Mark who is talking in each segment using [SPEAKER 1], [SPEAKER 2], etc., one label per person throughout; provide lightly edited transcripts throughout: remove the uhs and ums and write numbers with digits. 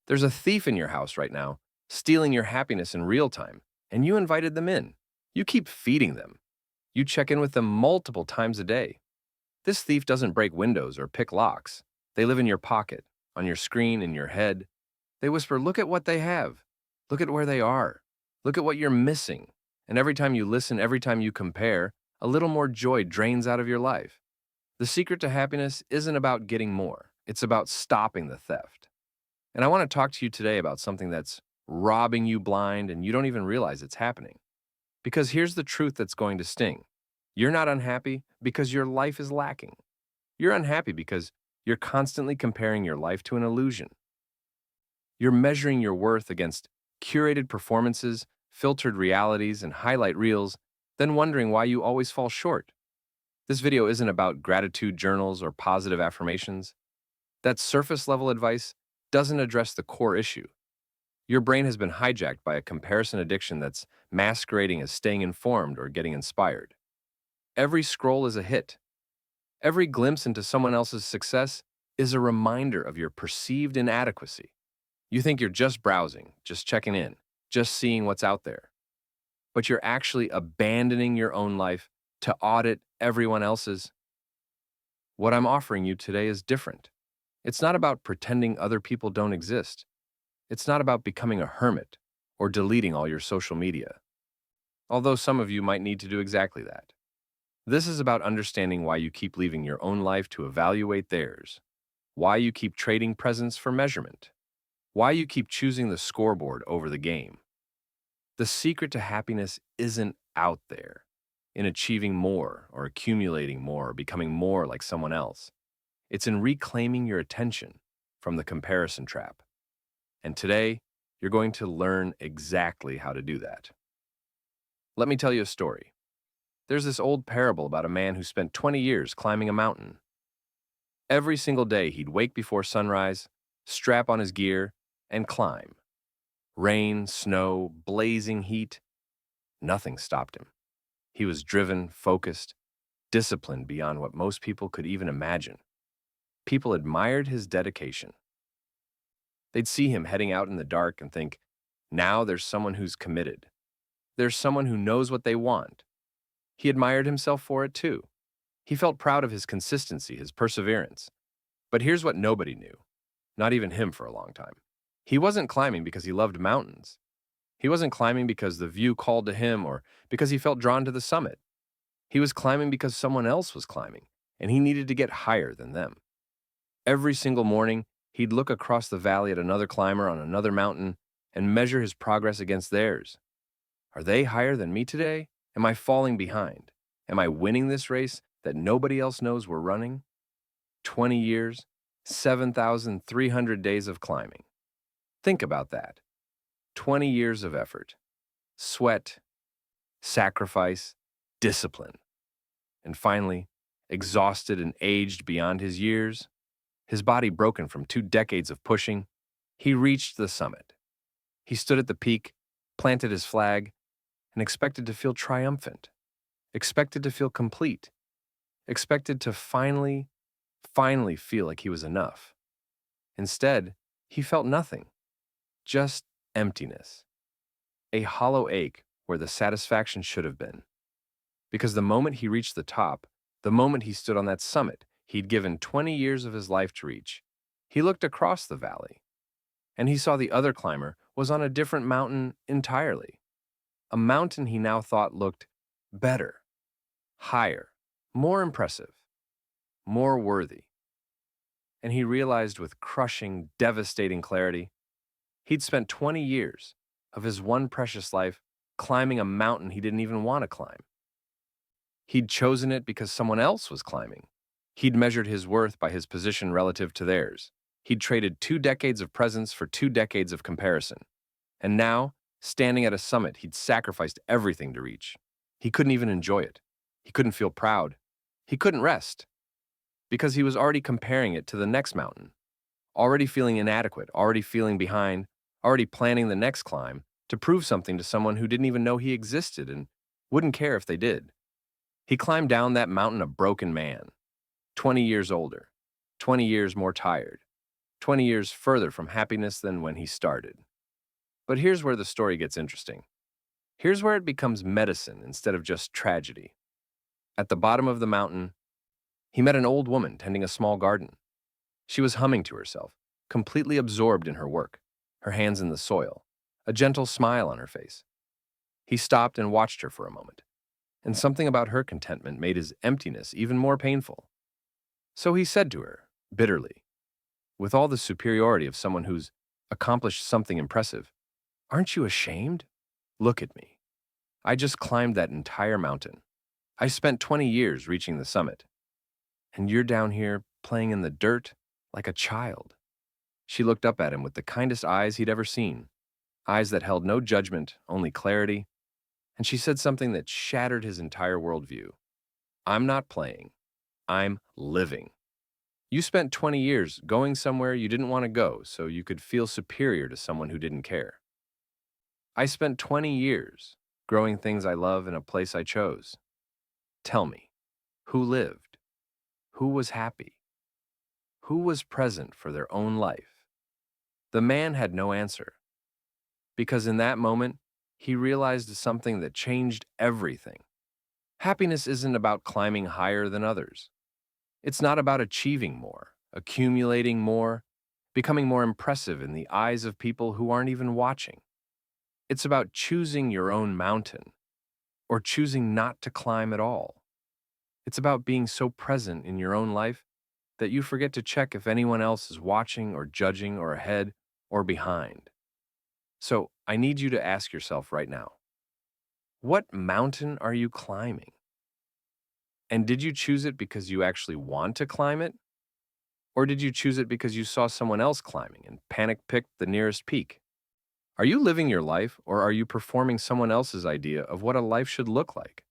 [SPEAKER 1] There's a thief in your house right now, stealing your happiness in real time, and you invited them in. You keep feeding them. You check in with them multiple times a day. This thief doesn't break windows or pick locks. They live in your pocket, on your screen, in your head. They whisper, "Look at what they have. Look at where they are. Look at what you're missing." And every time you listen, every time you compare, a little more joy drains out of your life. The secret to happiness isn't about getting more. It's about stopping the theft. And I want to talk to you today about something that's robbing you blind and you don't even realize it's happening. Because here's the truth that's going to sting. You're not unhappy because your life is lacking. You're unhappy because you're constantly comparing your life to an illusion. You're measuring your worth against curated performances, filtered realities, and highlight reels, then wondering why you always fall short. This video isn't about gratitude journals or positive affirmations. That surface level advice doesn't address the core issue. Your brain has been hijacked by a comparison addiction that's masquerading as staying informed or getting inspired. Every scroll is a hit. Every glimpse into someone else's success is a reminder of your perceived inadequacy. You think you're just browsing, just checking in, just seeing what's out there. But you're actually abandoning your own life to audit everyone else's. What I'm offering you today is different. It's not about pretending other people don't exist. It's not about becoming a hermit or deleting all your social media, although some of you might need to do exactly that. This is about understanding why you keep leaving your own life to evaluate theirs, why you keep trading presence for measurement, why you keep choosing the scoreboard over the game. The secret to happiness isn't out there, in achieving more or accumulating more or becoming more like someone else. It's in reclaiming your attention from the comparison trap. And today, you're going to learn exactly how to do that. Let me tell you a story. There's this old parable about a man who spent 20 years climbing a mountain. Every single day, he'd wake before sunrise, strap on his gear, and climb. Rain, snow, blazing heat, nothing stopped him. He was driven, focused, disciplined beyond what most people could even imagine. People admired his dedication. They'd see him heading out in the dark and think, now there's someone who's committed. There's someone who knows what they want. He admired himself for it too. He felt proud of his consistency, his perseverance. But here's what nobody knew, not even him for a long time. He wasn't climbing because he loved mountains. He wasn't climbing because the view called to him or because he felt drawn to the summit. He was climbing because someone else was climbing, and he needed to get higher than them. Every single morning, he'd look across the valley at another climber on another mountain and measure his progress against theirs. Are they higher than me today? Am I falling behind? Am I winning this race that nobody else knows we're running? 20 years, 7,300 days of climbing. Think about that. 20 years of effort, sweat, sacrifice, discipline. And finally, exhausted and aged beyond his years, his body broken from 2 decades of pushing, he reached the summit. He stood at the peak, planted his flag, and expected to feel triumphant, expected to feel complete, expected to finally feel like he was enough. Instead, he felt nothing, just emptiness, a hollow ache where the satisfaction should have been. Because the moment he reached the top, the moment he stood on that summit he'd given 20 years of his life to reach, he looked across the valley, and he saw the other climber was on a different mountain entirely. A mountain he now thought looked better, higher, more impressive, more worthy. And he realized with crushing, devastating clarity, he'd spent 20 years of his one precious life climbing a mountain he didn't even want to climb. He'd chosen it because someone else was climbing. He'd measured his worth by his position relative to theirs. He'd traded 2 decades of presence for 2 decades of comparison. And now, standing at a summit he'd sacrificed everything to reach, he couldn't even enjoy it. He couldn't feel proud. He couldn't rest. Because he was already comparing it to the next mountain, already feeling inadequate, already feeling behind, already planning the next climb to prove something to someone who didn't even know he existed and wouldn't care if they did. He climbed down that mountain a broken man, 20 years older, 20 years more tired, 20 years further from happiness than when he started. But here's where the story gets interesting. Here's where it becomes medicine instead of just tragedy. At the bottom of the mountain, he met an old woman tending a small garden. She was humming to herself, completely absorbed in her work, her hands in the soil, a gentle smile on her face. He stopped and watched her for a moment, and something about her contentment made his emptiness even more painful. So he said to her, bitterly, with all the superiority of someone who's accomplished something impressive, "Aren't you ashamed? Look at me. I just climbed that entire mountain. I spent 20 years reaching the summit, and you're down here playing in the dirt like a child." She looked up at him with the kindest eyes he'd ever seen, eyes that held no judgment, only clarity, and she said something that shattered his entire worldview. "I'm not playing. I'm living. You spent 20 years going somewhere you didn't want to go so you could feel superior to someone who didn't care. I spent 20 years growing things I love in a place I chose. Tell me, who lived? Who was happy? Who was present for their own life?" The man had no answer, because in that moment, he realized something that changed everything. Happiness isn't about climbing higher than others. It's not about achieving more, accumulating more, becoming more impressive in the eyes of people who aren't even watching. It's about choosing your own mountain, or choosing not to climb at all. It's about being so present in your own life that you forget to check if anyone else is watching or judging or ahead or behind. So I need you to ask yourself right now, what mountain are you climbing? And did you choose it because you actually want to climb it? Or did you choose it because you saw someone else climbing and panic picked the nearest peak? Are you living your life, or are you performing someone else's idea of what a life should look like?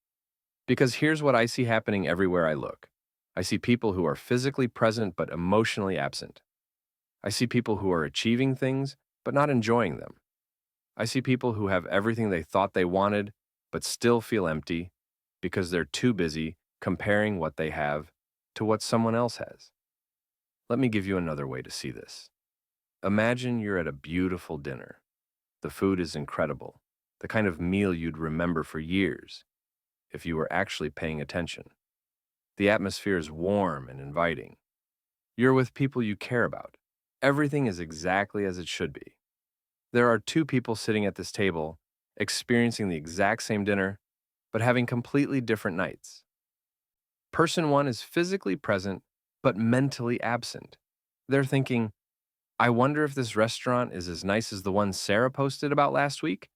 [SPEAKER 1] Because here's what I see happening everywhere I look. I see people who are physically present but emotionally absent. I see people who are achieving things but not enjoying them. I see people who have everything they thought they wanted but still feel empty because they're too busy comparing what they have to what someone else has. Let me give you another way to see this. Imagine you're at a beautiful dinner. The food is incredible, the kind of meal you'd remember for years if you were actually paying attention. The atmosphere is warm and inviting. You're with people you care about. Everything is exactly as it should be. There are two people sitting at this table, experiencing the exact same dinner, but having completely different nights. Person one is physically present, but mentally absent. They're thinking, "I wonder if this restaurant is as nice as the one Sarah posted about last week?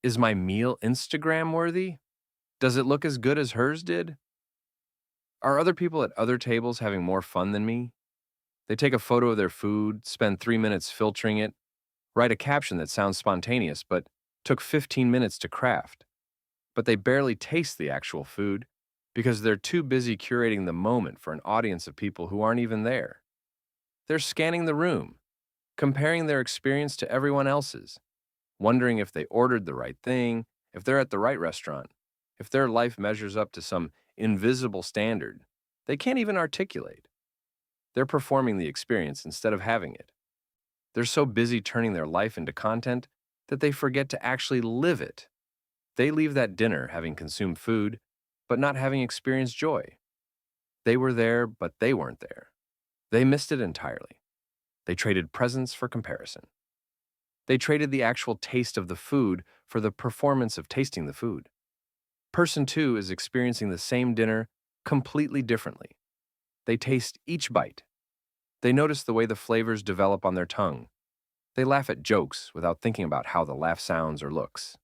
[SPEAKER 1] Is my meal Instagram worthy? Does it look as good as hers did? Are other people at other tables having more fun than me?" They take a photo of their food, spend 3 minutes filtering it, write a caption that sounds spontaneous but took 15 minutes to craft. But they barely taste the actual food because they're too busy curating the moment for an audience of people who aren't even there. They're scanning the room, comparing their experience to everyone else's, wondering if they ordered the right thing, if they're at the right restaurant, if their life measures up to some invisible standard they can't even articulate. They're performing the experience instead of having it. They're so busy turning their life into content that they forget to actually live it. They leave that dinner having consumed food, but not having experienced joy. They were there, but they weren't there. They missed it entirely. They traded presence for comparison. They traded the actual taste of the food for the performance of tasting the food. Person two is experiencing the same dinner completely differently. They taste each bite. They notice the way the flavors develop on their tongue. They laugh at jokes without thinking about how the laugh sounds or looks.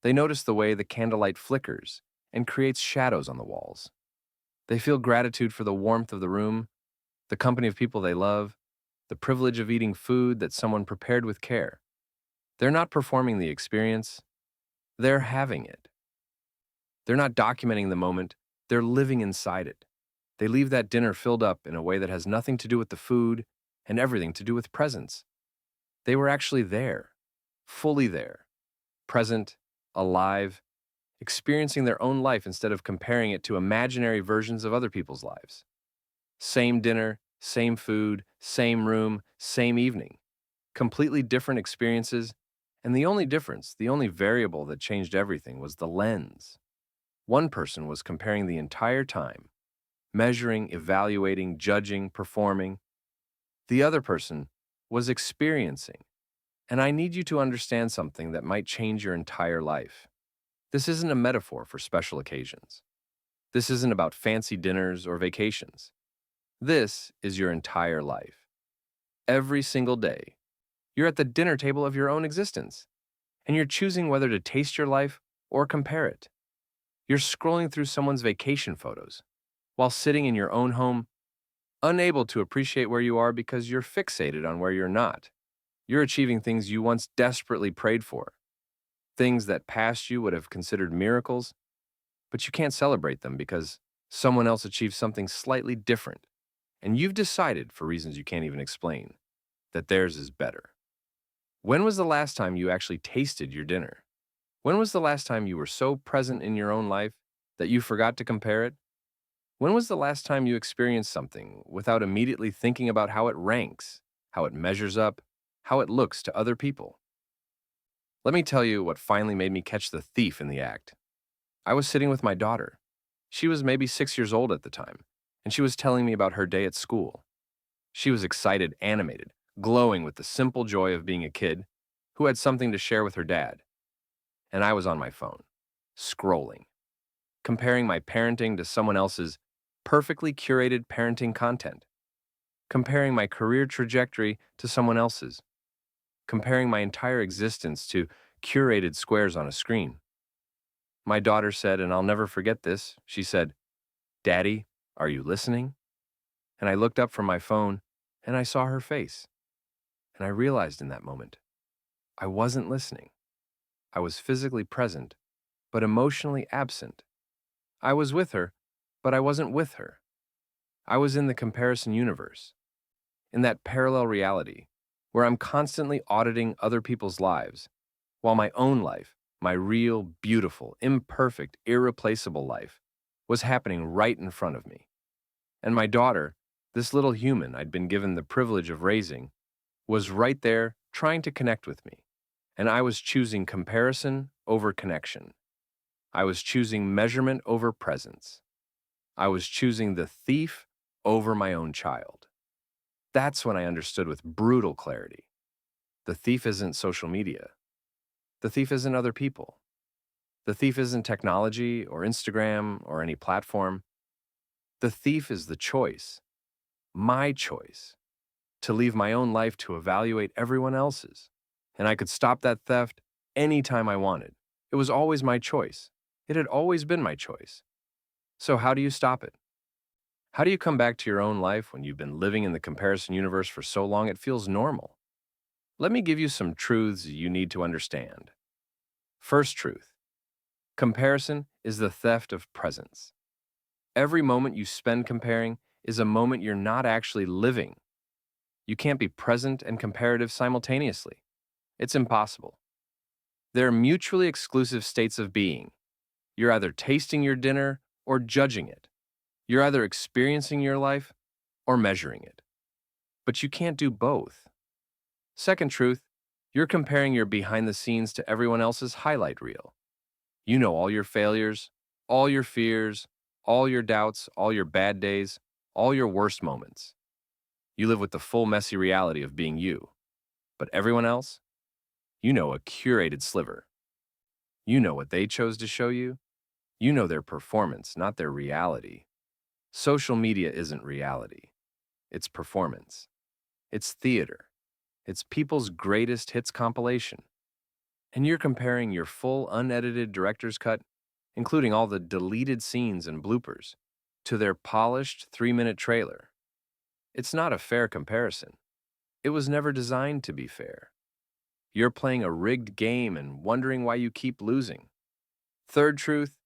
[SPEAKER 1] They notice the way the candlelight flickers and creates shadows on the walls. They feel gratitude for the warmth of the room, the company of people they love, the privilege of eating food that someone prepared with care. They're not performing the experience, they're having it. They're not documenting the moment, they're living inside it. They leave that dinner filled up in a way that has nothing to do with the food and everything to do with presence. They were actually there, fully there, present, alive, experiencing their own life instead of comparing it to imaginary versions of other people's lives. Same dinner, Same food, same room, same evening. Completely different experiences, and the only difference, the only variable that changed everything was the lens. One person was comparing the entire time, measuring, evaluating, judging, performing. The other person was experiencing. And I need you to understand something that might change your entire life. This isn't a metaphor for special occasions. This isn't about fancy dinners or vacations. This is your entire life. Every single day, you're at the dinner table of your own existence, and you're choosing whether to taste your life or compare it. You're scrolling through someone's vacation photos while sitting in your own home, unable to appreciate where you are because you're fixated on where you're not. You're achieving things you once desperately prayed for, things that past you would have considered miracles, but you can't celebrate them because someone else achieved something slightly different, and you've decided, for reasons you can't even explain, that theirs is better. When was the last time you actually tasted your dinner? When was the last time you were so present in your own life that you forgot to compare it? When was the last time you experienced something without immediately thinking about how it ranks, how it measures up, how it looks to other people? Let me tell you what finally made me catch the thief in the act. I was sitting with my daughter. She was maybe 6 years old at the time, and she was telling me about her day at school. She was excited, animated, glowing with the simple joy of being a kid who had something to share with her dad. And I was on my phone, scrolling, comparing my parenting to someone else's perfectly curated parenting content, comparing my career trajectory to someone else's, comparing my entire existence to curated squares on a screen. My daughter said, and I'll never forget this, she said, "Daddy, are you listening?" And I looked up from my phone and I saw her face. And I realized in that moment, I wasn't listening. I was physically present, but emotionally absent. I was with her, but I wasn't with her. I was in the comparison universe, in that parallel reality where I'm constantly auditing other people's lives, while my own life, my real, beautiful, imperfect, irreplaceable life, was happening right in front of me. And my daughter, this little human I'd been given the privilege of raising, was right there trying to connect with me. And I was choosing comparison over connection. I was choosing measurement over presence. I was choosing the thief over my own child. That's when I understood with brutal clarity. The thief isn't social media. The thief isn't other people. The thief isn't technology or Instagram or any platform. The thief is the choice, my choice, to leave my own life to evaluate everyone else's. And I could stop that theft anytime I wanted. It was always my choice. It had always been my choice. So how do you stop it? How do you come back to your own life when you've been living in the comparison universe for so long it feels normal? Let me give you some truths you need to understand. First truth: comparison is the theft of presence. Every moment you spend comparing is a moment you're not actually living. You can't be present and comparative simultaneously. It's impossible. They're mutually exclusive states of being. You're either tasting your dinner or judging it. You're either experiencing your life or measuring it. But you can't do both. Second truth: you're comparing your behind the scenes to everyone else's highlight reel. You know all your failures, all your fears, all your doubts, all your bad days, all your worst moments. You live with the full messy reality of being you. But everyone else? You know a curated sliver. You know what they chose to show you. You know their performance, not their reality. Social media isn't reality. It's performance. It's theater. It's people's greatest hits compilation. And you're comparing your full unedited director's cut, including all the deleted scenes and bloopers, to their polished 3-minute trailer. It's not a fair comparison. It was never designed to be fair. You're playing a rigged game and wondering why you keep losing. Third truth: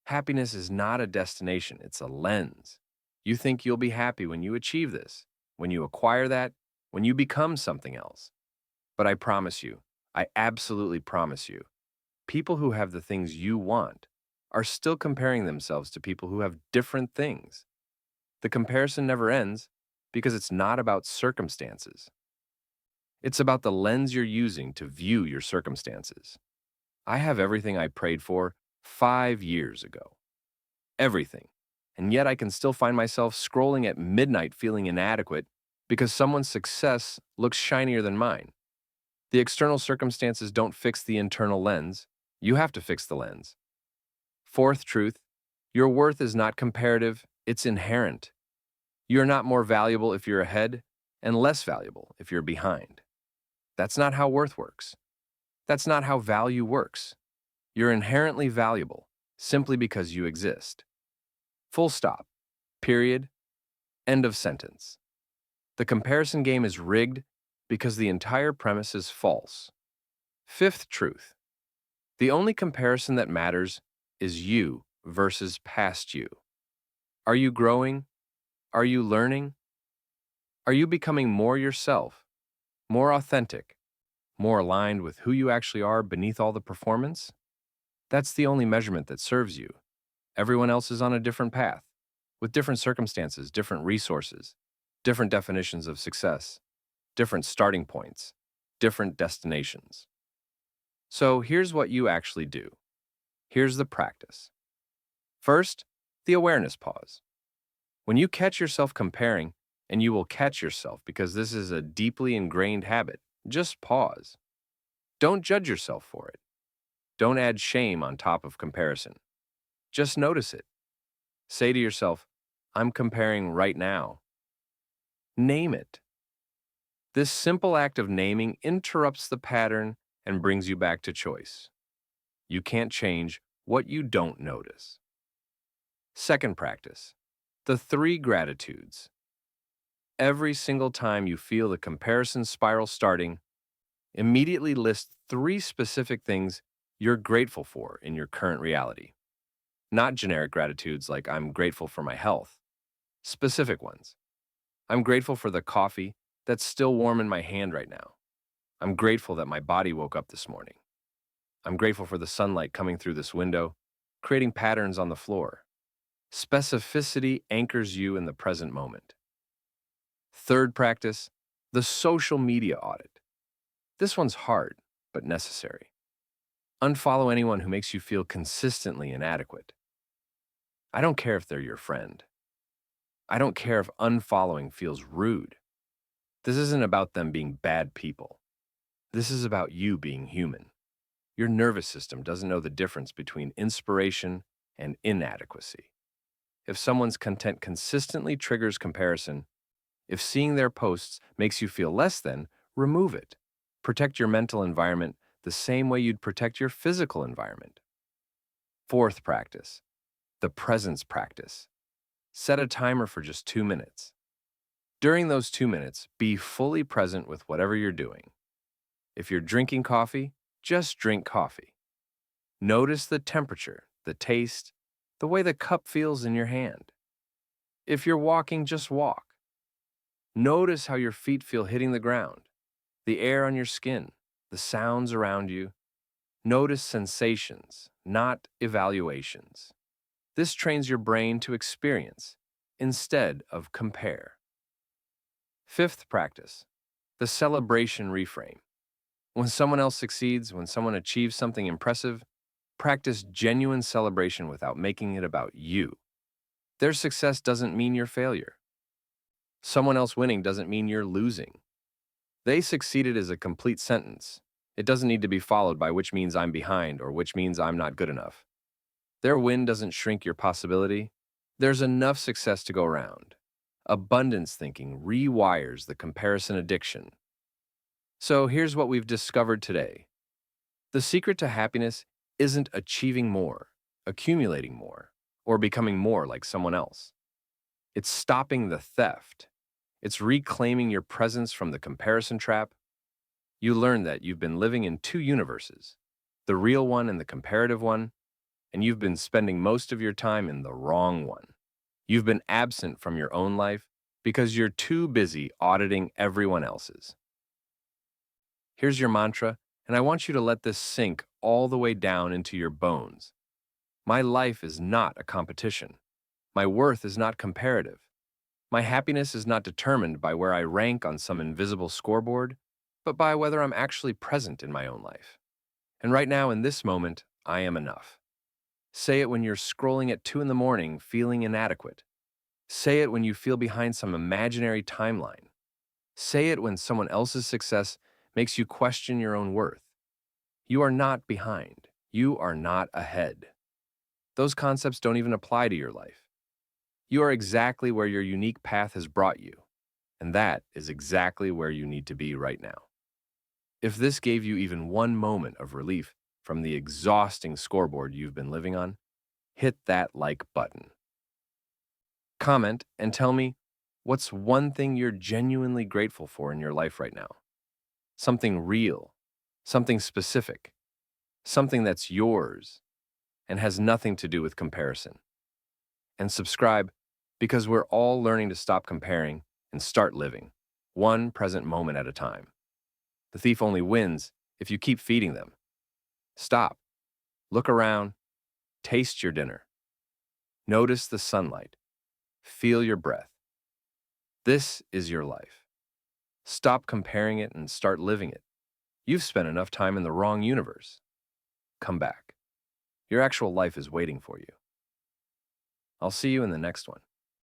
[SPEAKER 1] happiness is not a destination, it's a lens. You think you'll be happy when you achieve this, when you acquire that, when you become something else. But I promise you, I absolutely promise you, people who have the things you want are still comparing themselves to people who have different things. The comparison never ends, because it's not about circumstances. It's about the lens you're using to view your circumstances. I have everything I prayed for 5 years ago. Everything. And yet I can still find myself scrolling at midnight feeling inadequate because someone's success looks shinier than mine. The external circumstances don't fix the internal lens. You have to fix the lens. Fourth truth, your worth is not comparative, it's inherent. You're not more valuable if you're ahead and less valuable if you're behind. That's not how worth works. That's not how value works. You're inherently valuable simply because you exist. Full stop. Period. End of sentence. The comparison game is rigged because the entire premise is false. Fifth truth. The only comparison that matters is you versus past you. Are you growing? Are you learning? Are you becoming more yourself, more authentic, more aligned with who you actually are beneath all the performance? That's the only measurement that serves you. Everyone else is on a different path, with different circumstances, different resources, different definitions of success, different starting points, different destinations. So here's what you actually do. Here's the practice. First, the awareness pause. When you catch yourself comparing, and you will catch yourself because this is a deeply ingrained habit, just pause. Don't judge yourself for it. Don't add shame on top of comparison. Just notice it. Say to yourself, I'm comparing right now. Name it. This simple act of naming interrupts the pattern and brings you back to choice. You can't change what you don't notice. Second practice, the 3 gratitudes. Every single time you feel the comparison spiral starting, immediately list 3 specific things you're grateful for in your current reality. Not generic gratitudes like I'm grateful for my health. Specific ones. I'm grateful for the coffee that's still warm in my hand right now. I'm grateful that my body woke up this morning. I'm grateful for the sunlight coming through this window, creating patterns on the floor. Specificity anchors you in the present moment. Third practice, the social media audit. This one's hard, but necessary. Unfollow anyone who makes you feel consistently inadequate. I don't care if they're your friend. I don't care if unfollowing feels rude. This isn't about them being bad people. This is about you being human. Your nervous system doesn't know the difference between inspiration and inadequacy. If someone's content consistently triggers comparison, if seeing their posts makes you feel less than, remove it. Protect your mental environment the same way you'd protect your physical environment. Fourth practice, the presence practice. Set a timer for just 2 minutes. During those 2 minutes, be fully present with whatever you're doing. If you're drinking coffee, just drink coffee. Notice the temperature, the taste, the way the cup feels in your hand. If you're walking, just walk. Notice how your feet feel hitting the ground, the air on your skin, the sounds around you. Notice sensations, not evaluations. This trains your brain to experience instead of compare. Fifth practice, the celebration reframe. When someone else succeeds, when someone achieves something impressive, practice genuine celebration without making it about you. Their success doesn't mean your failure. Someone else winning doesn't mean you're losing. They succeeded is a complete sentence. It doesn't need to be followed by which means I'm behind or which means I'm not good enough. Their win doesn't shrink your possibility. There's enough success to go around. Abundance thinking rewires the comparison addiction. So here's what we've discovered today. The secret to happiness isn't achieving more, accumulating more, or becoming more like someone else. It's stopping the theft. It's reclaiming your presence from the comparison trap. You learn that you've been living in 2 universes, the real one and the comparative one, and you've been spending most of your time in the wrong one. You've been absent from your own life because you're too busy auditing everyone else's. Here's your mantra, and I want you to let this sink all the way down into your bones. My life is not a competition. My worth is not comparative. My happiness is not determined by where I rank on some invisible scoreboard, but by whether I'm actually present in my own life. And right now, in this moment, I am enough. Say it when you're scrolling at 2 in the morning, feeling inadequate. Say it when you feel behind some imaginary timeline. Say it when someone else's success makes you question your own worth. You are not behind. You are not ahead. Those concepts don't even apply to your life. You are exactly where your unique path has brought you, and that is exactly where you need to be right now. If this gave you even one moment of relief from the exhausting scoreboard you've been living on, hit that like button. Comment and tell me what's one thing you're genuinely grateful for in your life right now. Something real, something specific, something that's yours and has nothing to do with comparison. And subscribe because we're all learning to stop comparing and start living, one present moment at a time. The thief only wins if you keep feeding them. Stop, look around, taste your dinner. Notice the sunlight, feel your breath. This is your life. Stop comparing it and start living it. You've spent enough time in the wrong universe. Come back. Your actual life is waiting for you. I'll see you in the next one.